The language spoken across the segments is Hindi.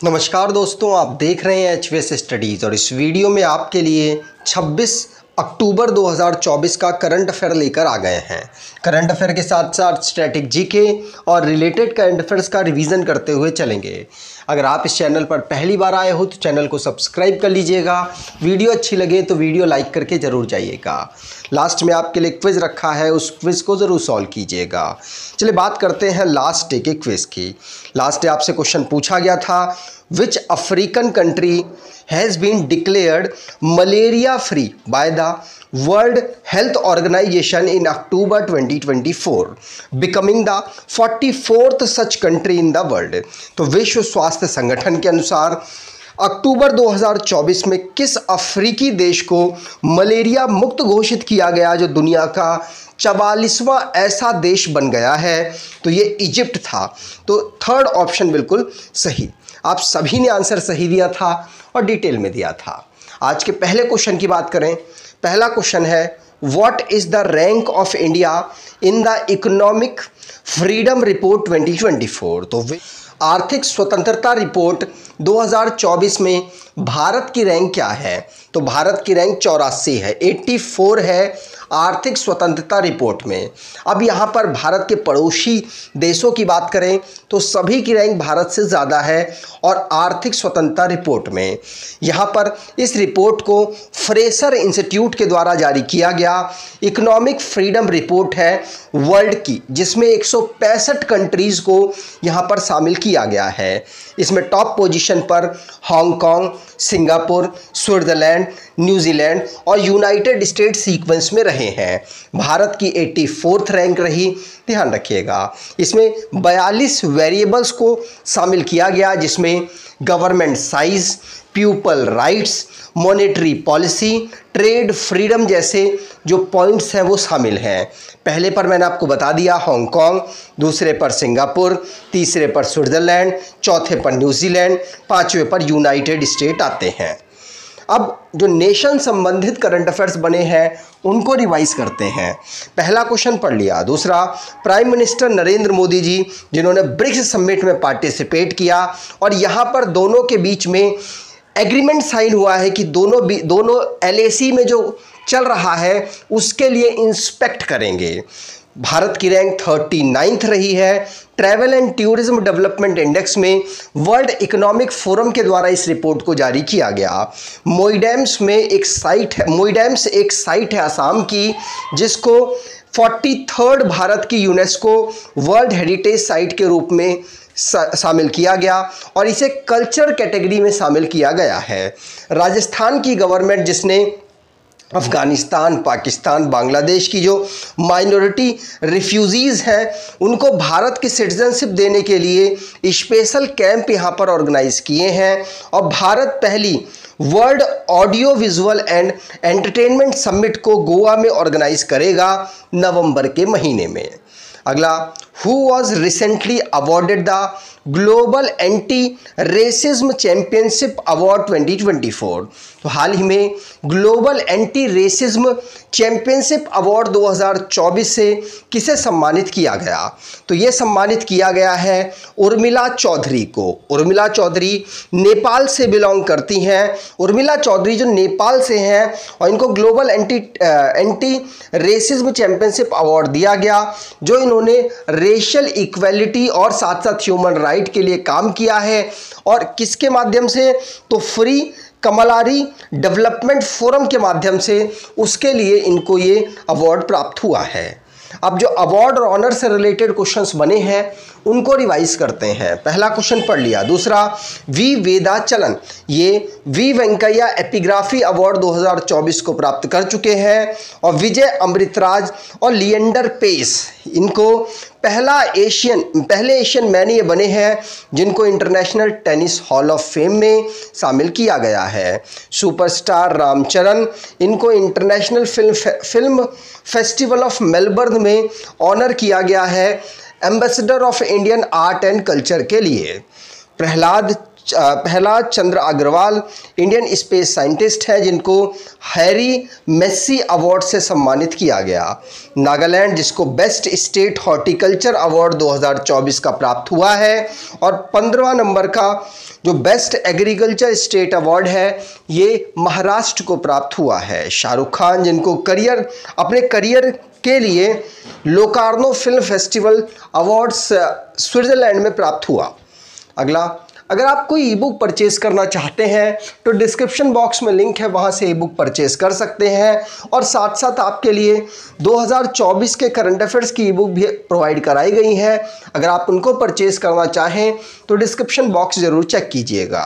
नमस्कार दोस्तों, आप देख रहे हैं एचवीएस स्टडीज़ और इस वीडियो में आपके लिए 26 अक्टूबर 2024 का करंट अफेयर लेकर आ गए हैं। करंट अफेयर के साथ साथ स्टैटिक जीके और रिलेटेड करंट अफेयर्स का रिवीजन करते हुए चलेंगे। अगर आप इस चैनल पर पहली बार आए हो तो चैनल को सब्सक्राइब कर लीजिएगा। वीडियो अच्छी लगे तो वीडियो लाइक करके ज़रूर जाइएगा। लास्ट में आपके लिए क्विज़ रखा है, उस क्विज़ को ज़रूर सॉल्व कीजिएगा। चलिए बात करते हैं लास्ट डे के क्विज़ की। लास्ट डे आपसे क्वेश्चन पूछा गया था, which African country has been declared malaria free by the World Health Organization in October 2024, becoming the 44th such country in the world। तो विश्व स्वास्थ्य संगठन के अनुसार अक्टूबर 2024 में किस अफ्रीकी देश को मलेरिया मुक्त घोषित किया गया, जो दुनिया का 44वां ऐसा देश बन गया है? तो ये इजिप्ट था। तो थर्ड ऑप्शन बिल्कुल सही। आप सभी ने आंसर सही दिया था और डिटेल में दिया था। आज के पहले क्वेश्चन की बात करें। पहला क्वेश्चन है, what is the rank of India in the economic freedom report 2024? तो आर्थिक स्वतंत्रता रिपोर्ट 2024 में भारत की रैंक क्या है? तो भारत की रैंक 84 है, 84 है आर्थिक स्वतंत्रता रिपोर्ट में। अब यहाँ पर भारत के पड़ोसी देशों की बात करें तो सभी की रैंक भारत से ज़्यादा है और आर्थिक स्वतंत्रता रिपोर्ट में यहाँ पर इस रिपोर्ट को फ्रेशर इंस्टीट्यूट के द्वारा जारी किया गया इकोनॉमिक फ्रीडम रिपोर्ट है वर्ल्ड की, जिसमें 165 कंट्रीज़ को यहाँ पर शामिल किया गया है। इसमें टॉप पोजीशन पर हांगकांग, सिंगापुर, स्विट्जरलैंड, न्यूजीलैंड और यूनाइटेड स्टेट्स सीक्वेंस में रहे हैं। भारत की 84th रैंक रही, ध्यान रखिएगा। इसमें 42 वेरिएबल्स को शामिल किया गया, जिसमें government size, people rights, monetary policy, trade freedom जैसे जो पॉइंट्स हैं वो शामिल हैं। पहले पर मैंने आपको बता दिया हांगकांग, दूसरे पर सिंगापुर, तीसरे पर स्विट्जरलैंड, चौथे पर न्यूजीलैंड, पांचवें पर यूनाइटेड स्टेट आते हैं। अब जो नेशन संबंधित करंट अफेयर्स बने हैं उनको रिवाइज करते हैं। पहला क्वेश्चन पढ़ लिया। दूसरा, प्राइम मिनिस्टर नरेंद्र मोदी जी जिन्होंने ब्रिक्स समिट में पार्टिसिपेट किया और यहाँ पर दोनों के बीच में एग्रीमेंट साइन हुआ है कि दोनों LAC में जो चल रहा है उसके लिए इंस्पेक्ट करेंगे। भारत की रैंक 39th रही है travel and tourism development index में। वर्ल्ड इकोनॉमिक फोरम के द्वारा इस रिपोर्ट को जारी किया गया। मोइडेम्स में एक साइट है, मोइडेम्स एक साइट है असम की, जिसको 43rd भारत की यूनेस्को वर्ल्ड हेरिटेज साइट के रूप में शामिल किया गया और इसे कल्चर कैटेगरी में शामिल किया गया है। राजस्थान की गवर्नमेंट, जिसने अफ़गानिस्तान, पाकिस्तान, बांग्लादेश की जो माइनॉरिटी रिफ्यूजीज़ हैं उनको भारत की सिटीजनशिप देने के लिए स्पेशल कैंप यहाँ पर ऑर्गेनाइज किए हैं और भारत पहली world audio visual and entertainment summit को गोवा में ऑर्गेनाइज करेगा नवंबर के महीने में। अगला, who was recently awarded the global anti racism championship award 2024? तो हाल ही में global anti racism championship award 2024 से किसे सम्मानित किया गया? तो ये सम्मानित किया गया है उर्मिला चौधरी को। उर्मिला चौधरी नेपाल से बिलोंग करती हैं। उर्मिला चौधरी जो नेपाल से हैं और इनको global anti racism championship award दिया गया, जो इन्होंने रेशियल इक्वेलिटी और साथ साथ ह्यूमन राइट के लिए काम किया है। और किसके माध्यम से? तो फ्री कमलारी डेवलपमेंट फोरम के माध्यम से उसके लिए इनको ये अवार्ड प्राप्त हुआ है। अब जो अवार्ड और ऑनर से रिलेटेड क्वेश्चंस बने हैं उनको रिवाइज करते हैं। पहला क्वेश्चन पढ़ लिया। दूसरा, वी वेदाचलन ये वी वेंकैया एपिग्राफी अवार्ड 2024 को प्राप्त कर चुके हैं और विजय अमृतराज और लिएंडर पेस इनको पहले एशियन मैन ये बने हैं जिनको international tennis hall of fame में शामिल किया गया है। सुपरस्टार रामचरण इनको international film festival of Melbourne में ऑनर किया गया है ambassador of Indian art and culture के लिए। प्रहलाद पहला चंद्र अग्रवाल इंडियन स्पेस साइंटिस्ट हैं जिनको हैरी मेस्सी अवार्ड से सम्मानित किया गया। नागालैंड जिसको बेस्ट स्टेट हॉर्टिकल्चर अवार्ड 2024 का प्राप्त हुआ है। और 15वां नंबर का जो बेस्ट एग्रीकल्चर स्टेट अवार्ड है ये महाराष्ट्र को प्राप्त हुआ है। शाहरुख खान जिनको अपने करियर के लिए Locarno film festival awards Switzerland में प्राप्त हुआ। अगला, अगर आप कोई ई बुक परचेज करना चाहते हैं तो डिस्क्रिप्शन बॉक्स में लिंक है, वहां से ई बुक परचेज कर सकते हैं। और साथ साथ आपके लिए 2024 के करंट अफेयर्स की ई बुक भी प्रोवाइड कराई गई हैं। अगर आप उनको परचेज करना चाहें तो डिस्क्रिप्शन बॉक्स ज़रूर चेक कीजिएगा।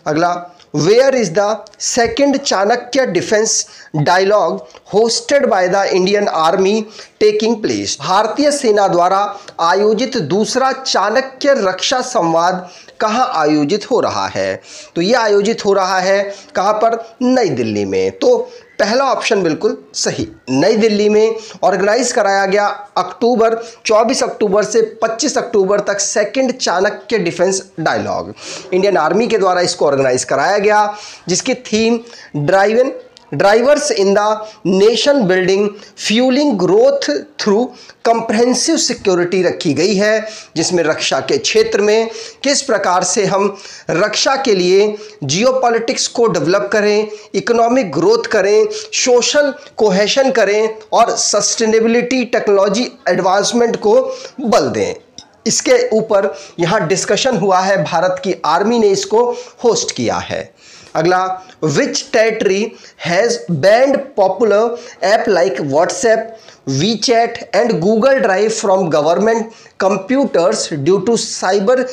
अगला, where is the second Chanakya defence dialogue hosted by the Indian army taking place? भारतीय सेना द्वारा आयोजित दूसरा चाणक्य रक्षा संवाद कहाँ आयोजित हो रहा है? तो ये आयोजित हो रहा है कहाँ पर? नई दिल्ली में। तो पहला ऑप्शन बिल्कुल सही, नई दिल्ली में ऑर्गेनाइज कराया गया 24 अक्टूबर से 25 अक्टूबर तक second Chanakya defence dialogue. Indian army के द्वारा इसको ऑर्गेनाइज कराया गया, जिसकी theme drivers in the nation building fuelling growth through comprehensive security रखी गई है, जिसमें रक्षा के क्षेत्र में किस प्रकार से हम रक्षा के लिए जियोपॉलिटिक्स को डेवलप करें, इकोनॉमिक ग्रोथ करें, सोशल कोहेशन करें और सस्टेनेबिलिटी टेक्नोलॉजी एडवांसमेंट को बल दें, इसके ऊपर यहाँ डिस्कशन हुआ है। भारत की आर्मी ने इसको होस्ट किया है। अगला, which territory has banned popular app like WhatsApp, WeChat and Google Drive from government computers due to cyber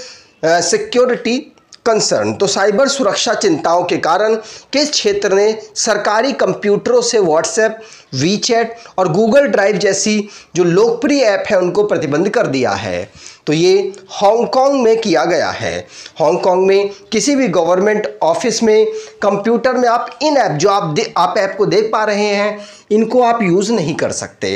security concern? तो साइबर सुरक्षा चिंताओं के कारण किस क्षेत्र ने सरकारी कंप्यूटरों से व्हाट्सएप, वीचैट और गूगल ड्राइव जैसी जो लोकप्रिय ऐप है उनको प्रतिबंध कर दिया है? तो ये हांगकांग में किया गया है। हांगकांग में किसी भी गवर्नमेंट ऑफिस में कंप्यूटर में आप इन ऐप जो आप ऐप को देख पा रहे हैं इनको आप यूज़ नहीं कर सकते।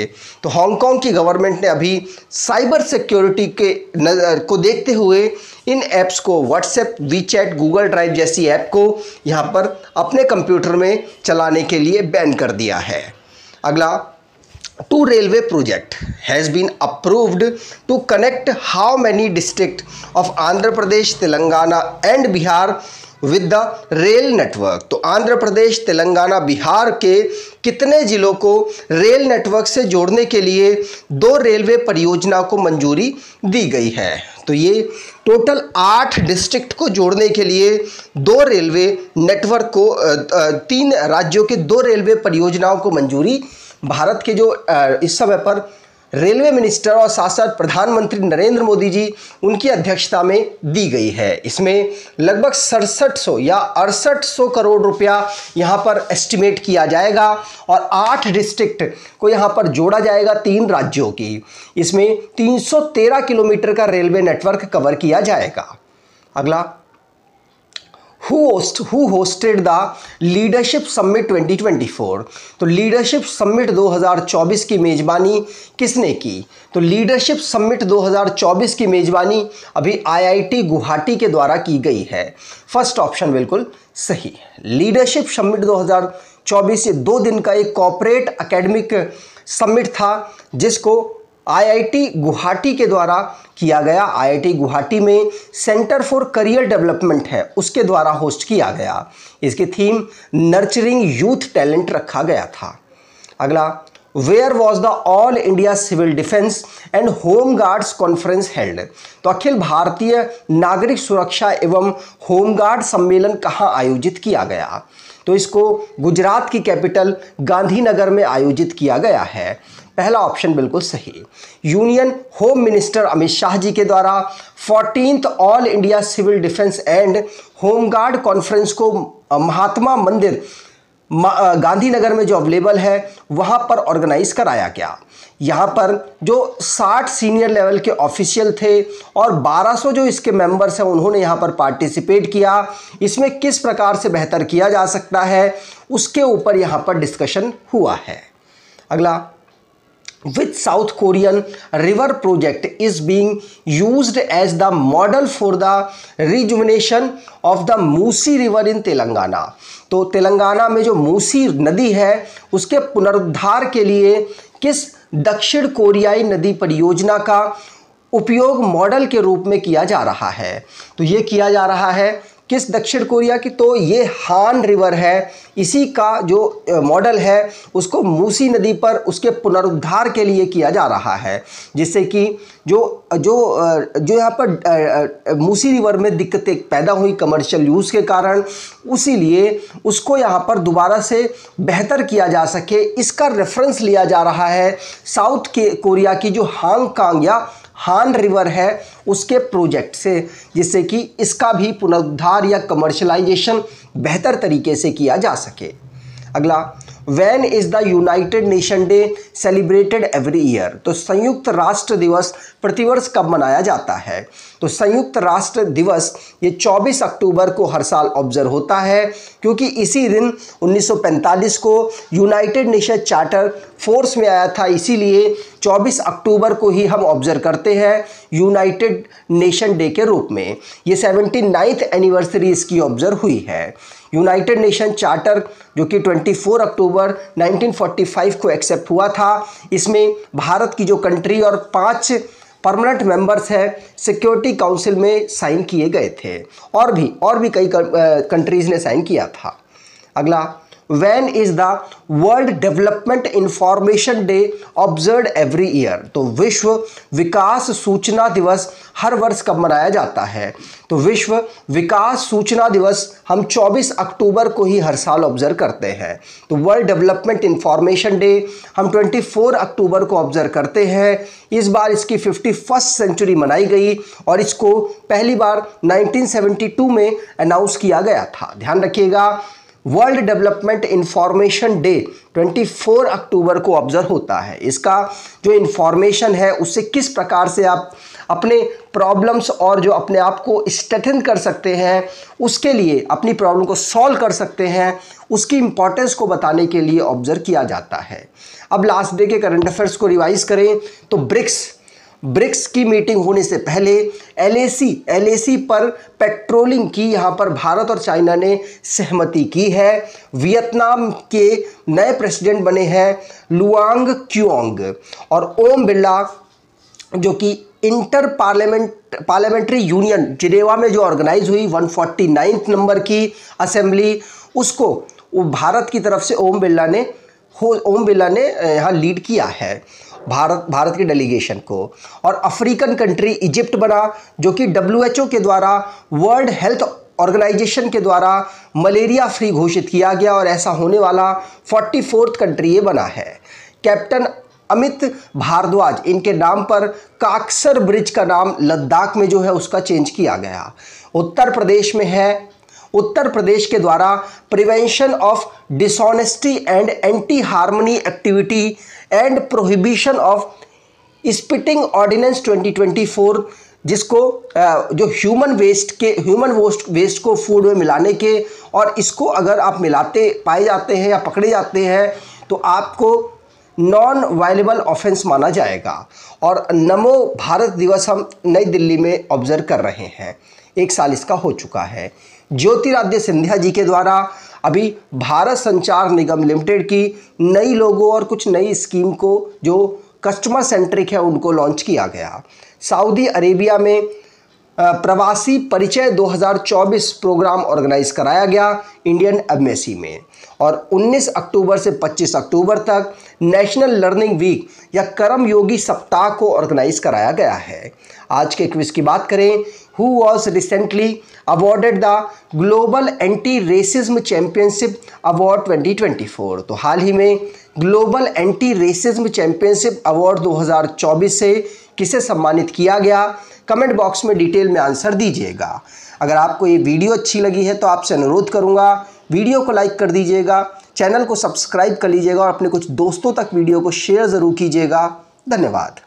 तो हांगकांग की गवर्नमेंट ने अभी साइबर सिक्योरिटी को देखते हुए इन ऐप्स को व्हाट्सएप, वीचैट, गूगल ड्राइव जैसी ऐप को यहाँ पर अपने कंप्यूटर में चलाने के लिए बैन कर दिया है। अगला, two railway project has been approved to connect how many district of Andhra Pradesh, Telangana and Bihar with the rail network? तो आंध्र प्रदेश, तेलंगाना, बिहार के कितने जिलों को रेल नेटवर्क से जोड़ने के लिए 2 रेलवे परियोजना को मंजूरी दी गई है? तो ये टोटल 8 डिस्ट्रिक्ट को जोड़ने के लिए 2 रेलवे नेटवर्क को 3 राज्यों के 2 रेलवे परियोजनाओं को मंजूरी भारत के जो इस समय पर रेलवे मिनिस्टर और साथ साथ प्रधानमंत्री नरेंद्र मोदी जी उनकी अध्यक्षता में दी गई है। इसमें लगभग 6700 या 6800 करोड़ रुपया यहाँ पर एस्टिमेट किया जाएगा और 8 डिस्ट्रिक्ट को यहाँ पर जोड़ा जाएगा 3 राज्यों की। इसमें 313 किलोमीटर का रेलवे नेटवर्क कवर किया जाएगा। अगला, who hosted the leadership summit 2024? तो लीडरशिप समिट 2024 की मेजबानी किसने की? तो लीडरशिप समिट 2024 की मेजबानी अभी IIT गुवाहाटी के द्वारा की गई है। फर्स्ट ऑप्शन बिल्कुल सही। लीडरशिप समिट 2024 ये 2 दिन का एक कॉर्पोरेट एकेडमिक समिट था जिसको IIT गुवाहाटी के द्वारा किया गया। IIT गुवाहाटी में सेंटर फॉर करियर डेवलपमेंट है उसके द्वारा होस्ट किया गया। इसकी थीम नर्चरिंग यूथ टैलेंट रखा गया था। अगला, where was the all India civil defence and home guards conference held? तो अखिल भारतीय नागरिक सुरक्षा एवं होमगार्ड सम्मेलन कहाँ आयोजित किया गया? तो इसको गुजरात की कैपिटल गांधीनगर में आयोजित किया गया है। पहला ऑप्शन बिल्कुल सही। Union home minister Amit Shah ji के द्वारा 14th all India civil defence and home guard conference को महात्मा मंदिर गांधीनगर में जो अवेलेबल है वहां पर ऑर्गेनाइज कराया गया। यहाँ पर जो 60 सीनियर लेवल के ऑफिशियल थे और 1200 जो इसके मेंबर्स हैं उन्होंने यहाँ पर पार्टिसिपेट किया। इसमें किस प्रकार से बेहतर किया जा सकता है उसके ऊपर यहाँ पर डिस्कशन हुआ है। अगला, which South Korean river project is being used as the model for the rejuvenation of the Musi river in Telangana। तो तेलंगाना में जो मूसी नदी है उसके पुनरुद्धार के लिए किस दक्षिण कोरियाई नदी परियोजना का उपयोग मॉडल के रूप में किया जा रहा है। तो ये किया जा रहा है किस दक्षिण कोरिया की, तो ये हान रिवर है, इसी का जो मॉडल है उसको मूसी नदी पर उसके पुनरुद्धार के लिए किया जा रहा है, जिससे कि जो यहाँ पर मूसी रिवर में दिक्कतें पैदा हुई कमर्शियल यूज़ के कारण, उसीलिए उसको यहाँ पर दोबारा से बेहतर किया जा सके, इसका रेफरेंस लिया जा रहा है साउथ कोरिया की जो हांगकांग या हान रिवर है उसके प्रोजेक्ट से, जिससे कि इसका भी पुनरुद्धार या कमर्शलाइजेशन बेहतर तरीके से किया जा सके। अगला, when is the United nation day celebrated every year. तो संयुक्त राष्ट्र दिवस प्रतिवर्ष कब मनाया जाता है। तो संयुक्त राष्ट्र दिवस ये 24 अक्टूबर को हर साल ऑब्जर्व होता है, क्योंकि इसी दिन 1945 को यूनाइटेड नेशन चार्टर फोर्स में आया था, इसीलिए 24 अक्टूबर को ही हम ऑब्जर्व करते हैं यूनाइटेड नेशन डे के रूप में। ये 79th एनिवर्सरी इसकी ऑब्जर्व हुई है। यूनाइटेड नेशन चार्टर जो कि 24 अक्टूबर 1945 को एक्सेप्ट हुआ था, इसमें भारत की जो कंट्री और 5 परमानेंट मेंबर्स हैं सिक्योरिटी काउंसिल में साइन किए गए थे, और भी कई कंट्रीज़ ने साइन किया था। अगला, When is the world development information day observe every year. तो विश्व विकास सूचना दिवस हर वर्ष कब मनाया जाता है। तो विश्व विकास सूचना दिवस हम 24 अक्टूबर को ही हर साल ऑब्जर्व करते हैं। तो वर्ल्ड डेवलपमेंट इंफॉर्मेशन डे हम 24 अक्टूबर को ऑब्जर्व करते हैं। इस बार इसकी 51st सेंचुरी मनाई गई और इसको पहली बार 1972 में अनाउंस किया गया था। ध्यान रखिएगा, वर्ल्ड डेवलपमेंट इंफॉर्मेशन डे 24 अक्टूबर को ऑब्जर्व होता है। इसका जो इंफॉर्मेशन है उससे किस प्रकार से आप अपने प्रॉब्लम्स और जो अपने आप को स्ट्रेंथन कर सकते हैं, उसके लिए अपनी प्रॉब्लम को सॉल्व कर सकते हैं, उसकी इंपॉर्टेंस को बताने के लिए ऑब्जर्व किया जाता है। अब लास्ट डे के करंट अफेयर्स को रिवाइज करें तो ब्रिक्स की मीटिंग होने से पहले एलएसी पर पेट्रोलिंग की यहाँ पर भारत और चाइना ने सहमति की है। वियतनाम के नए प्रेसिडेंट बने हैं लुआंग क्युआंग, और ओम बिरला जो कि इंटर पार्लियामेंट्री यूनियन जिनेवा में जो ऑर्गेनाइज हुई 149th नंबर की असेंबली, उसको भारत की तरफ से ओम बिरला ने यहाँ लीड किया है भारत की डेलीगेशन को। और अफ्रीकन कंट्री इजिप्ट बना, जो कि WHO के द्वारा, वर्ल्ड हेल्थ ऑर्गेनाइजेशन के द्वारा मलेरिया फ्री घोषित किया गया, और ऐसा होने वाला 44th कंट्री ये बना है। कैप्टन अमित भारद्वाज, इनके नाम पर काक्सर ब्रिज का नाम लद्दाख में जो है उसका चेंज किया गया। उत्तर प्रदेश के द्वारा prevention of dishonesty and anti harmony activity and prohibition of spitting ordinance 2024, जिसको जो ह्यूमन वेस्ट को फूड में मिलाने के, और इसको अगर आप पाए जाते हैं या पकड़े जाते हैं तो आपको नॉन वायलेबल ऑफेंस माना जाएगा। और नमो भारत दिवस हम नई दिल्ली में ऑब्जर्व कर रहे हैं, 1 साल इसका हो चुका है। ज्योतिरादित्य सिंधिया जी के द्वारा अभी भारत संचार निगम लिमिटेड की नई लोगो और कुछ नई स्कीम को जो कस्टमर सेंट्रिक है उनको लॉन्च किया गया। सऊदी अरेबिया में प्रवासी परिचय 2024 प्रोग्राम ऑर्गेनाइज कराया गया इंडियन एम्बेसी में, और 19 अक्टूबर से 25 अक्टूबर तक नेशनल लर्निंग वीक या कर्मयोगी सप्ताह को ऑर्गेनाइज कराया गया है। आज के क्विज की बात करें, who was recently awarded the global anti racism championship award 2024। तो हाल ही में global anti racism championship award 2024 से किसे सम्मानित किया गया, कमेंट बॉक्स में डिटेल में आंसर दीजिएगा। अगर आपको ये वीडियो अच्छी लगी है तो आपसे अनुरोध करूंगा वीडियो को लाइक कर दीजिएगा, चैनल को सब्सक्राइब कर लीजिएगा और अपने कुछ दोस्तों तक वीडियो को शेयर ज़रूर कीजिएगा। धन्यवाद।